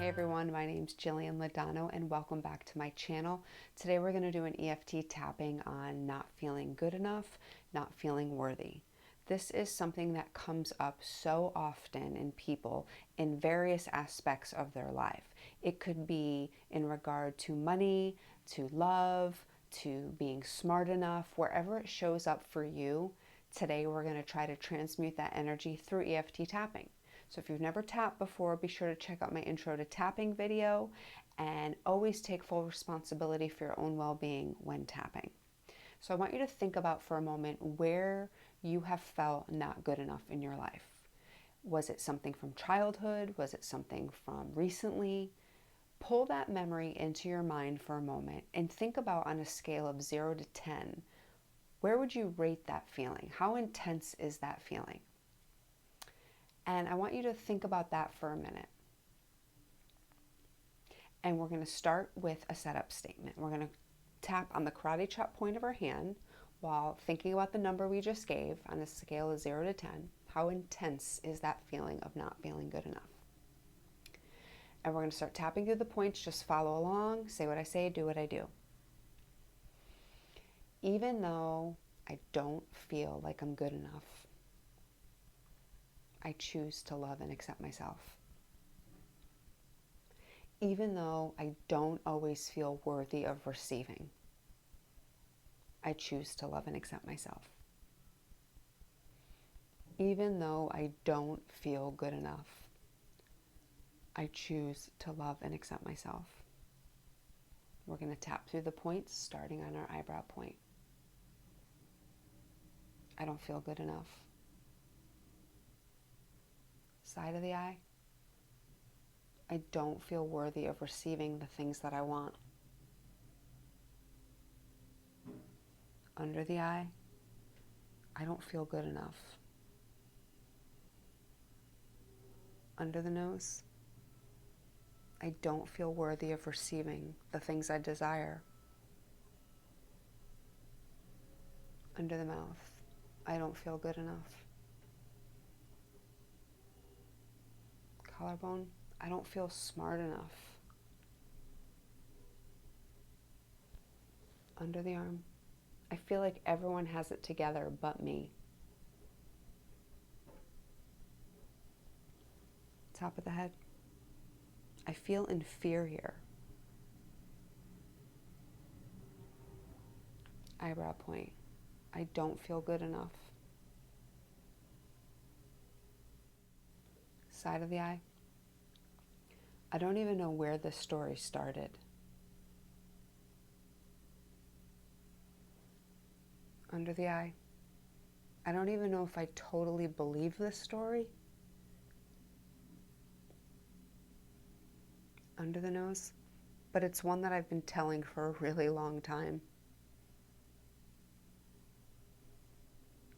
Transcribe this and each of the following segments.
Hey everyone, my name's Jillian Ladano and welcome back to my channel. Today we're going to do an EFT tapping on not feeling good enough, not feeling worthy. This is something that comes up so often in people in various aspects of their life. It could be in regard to money, to love, to being smart enough, wherever it shows up for you. Today we're going to try to transmute that energy through EFT tapping. So if you've never tapped before, be sure to check out my intro to tapping video and always take full responsibility for your own well-being when tapping. So I want you to think about for a moment where you have felt not good enough in your life. Was it something from childhood? Was it something from recently? Pull that memory into your mind for a moment and think about, on a scale of 0 to 10, where would you rate that feeling? How intense is that feeling? And I want you to think about that for a minute. And we're going to start with a setup statement. We're going to tap on the karate chop point of our hand while thinking about the number we just gave on a scale of 0 to 10. How intense is that feeling of not feeling good enough? And we're going to start tapping through the points. Just follow along. Say what I say, do what I do. Even though I don't feel like I'm good enough, I choose to love and accept myself. Even though I don't always feel worthy of receiving, I choose to love and accept myself. Even though I don't feel good enough, I choose to love and accept myself. We're going to tap through the points, starting on our eyebrow point. I don't feel good enough. Side of the eye. I don't feel worthy of receiving the things that I want. Under the eye. I don't feel good enough. Under the nose. I don't feel worthy of receiving the things I desire. Under the mouth. I don't feel good enough. Collarbone. I don't feel smart enough. Under the arm. I feel like everyone has it together but me. Top of the head. I feel inferior. Eyebrow point. I don't feel good enough. Side of the eye. I don't even know where this story started. Under the eye. I don't even know if I totally believe this story. Under the nose. But it's one that I've been telling for a really long time.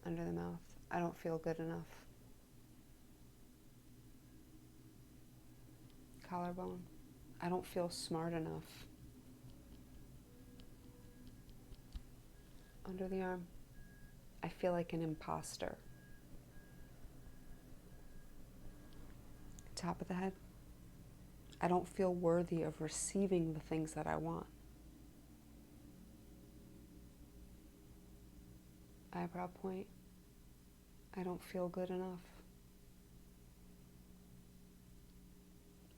Under the mouth. I don't feel good enough. Collarbone. I don't feel smart enough. Under the arm. I feel like an imposter. Top of the head. I don't feel worthy of receiving the things that I want. Eyebrow point. I don't feel good enough.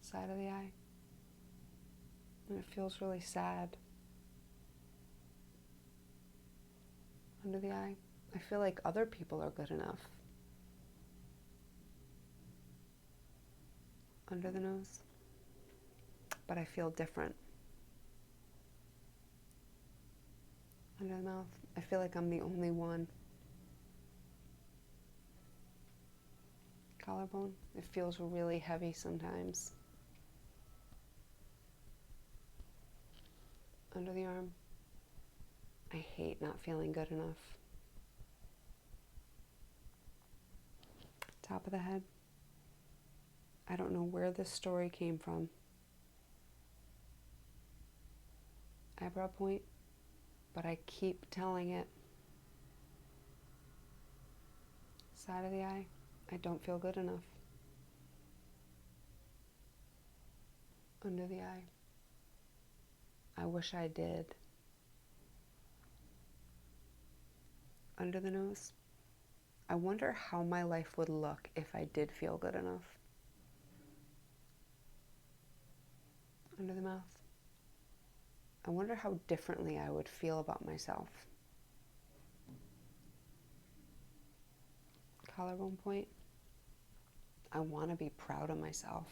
Side of the eye. And it feels really sad. Under the eye. I feel like other people are good enough. Under the nose. But I feel different. Under the mouth. I feel like I'm the only one. Collarbone. It feels really heavy sometimes. Under the arm. I hate not feeling good enough. Top of the head. I don't know where this story came from. Eyebrow point, but I keep telling it. Side of the eye. I don't feel good enough. Under the eye. I wish I did. Under the nose. I wonder how my life would look if I did feel good enough. Under the mouth. I wonder how differently I would feel about myself. Collarbone point. I want to be proud of myself.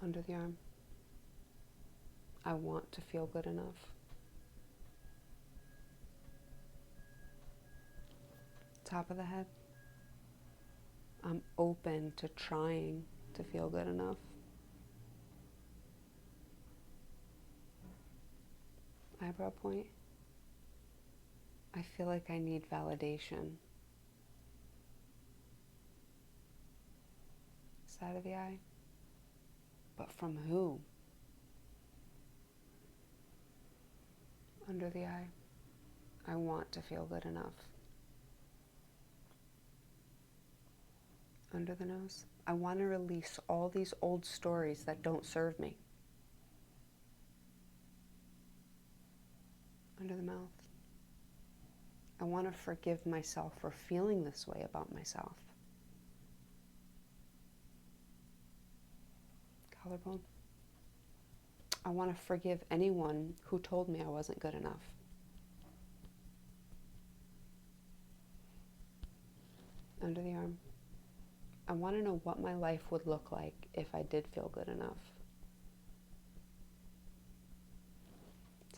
Under the arm. I want to feel good enough. Top of the head. I'm open to trying to feel good enough. Eyebrow point. I feel like I need validation. Side of the eye. But from who? Under the eye. I want to feel good enough. Under the nose. I want to release all these old stories that don't serve me. Under the mouth. I want to forgive myself for feeling this way about myself. Collarbone. I want to forgive anyone who told me I wasn't good enough. Under the arm. I want to know what my life would look like if I did feel good enough.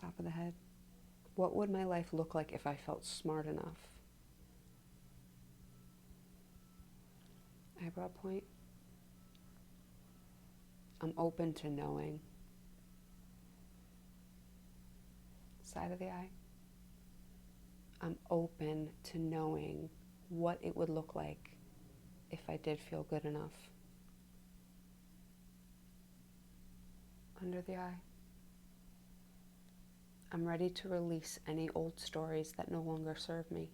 Top of the head. What would my life look like if I felt smart enough? Eyebrow point. I'm open to knowing. Side of the eye. I'm open to knowing what it would look like if I did feel good enough. Under the eye. I'm ready to release any old stories that no longer serve me.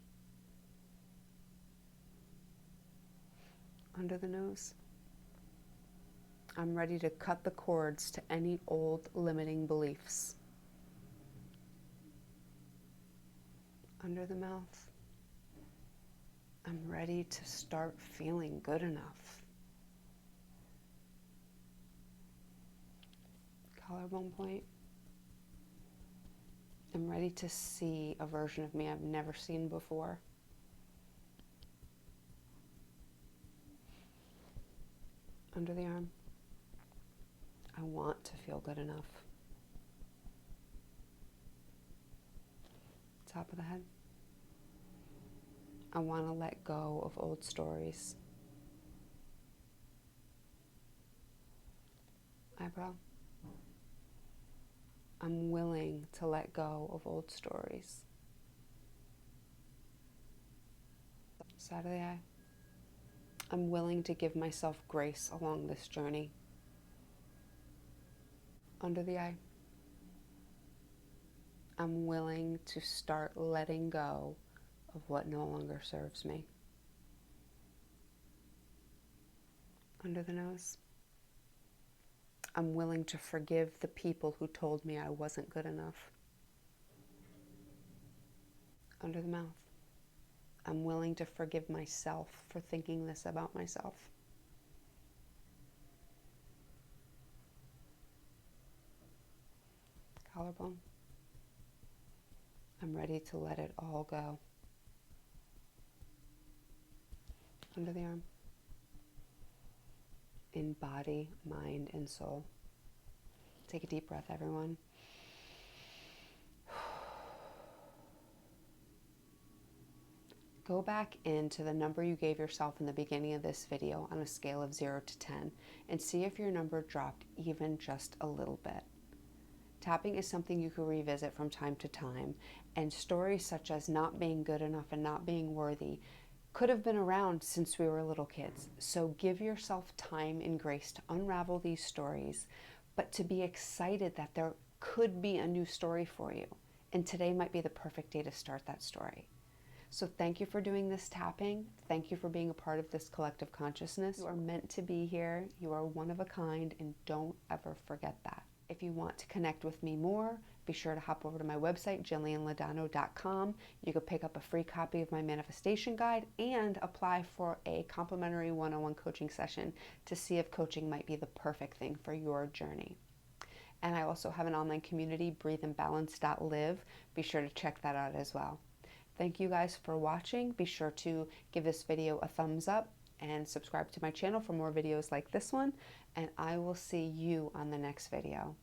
Under the nose. I'm ready to cut the cords to any old limiting beliefs. Under the mouth. I'm ready to start feeling good enough. Collarbone point. I'm ready to see a version of me I've never seen before. Under the arm. I want to feel good enough. Top of the head. I want to let go of old stories. Eyebrow. I'm willing to let go of old stories. Side of the eye. I'm willing to give myself grace along this journey. Under the eye. I'm willing to start letting go of what no longer serves me. Under the nose. I'm willing to forgive the people who told me I wasn't good enough. Under the mouth. I'm willing to forgive myself for thinking this about myself. Collarbone. I'm ready to let it all go. Under the arm. In body, mind, and soul. Take a deep breath, everyone. Go back into the number you gave yourself in the beginning of this video on a scale of 0 to 10 and see if your number dropped even just a little bit. Tapping is something you can revisit from time to time, and stories such as not being good enough and not being worthy could have been around since we were little kids. So give yourself time and grace to unravel these stories, but to be excited that there could be a new story for you. And today might be the perfect day to start that story. So thank you for doing this tapping. Thank you for being a part of this collective consciousness. You are meant to be here. You are one of a kind, and don't ever forget that. If you want to connect with me more, be sure to hop over to my website, jillianladano.com. You can pick up a free copy of my manifestation guide and apply for a complimentary one-on-one coaching session to see if coaching might be the perfect thing for your journey. And I also have an online community, breatheandbalance.live. Be sure to check that out as well. Thank you guys for watching. Be sure to give this video a thumbs up and subscribe to my channel for more videos like this one. And I will see you on the next video.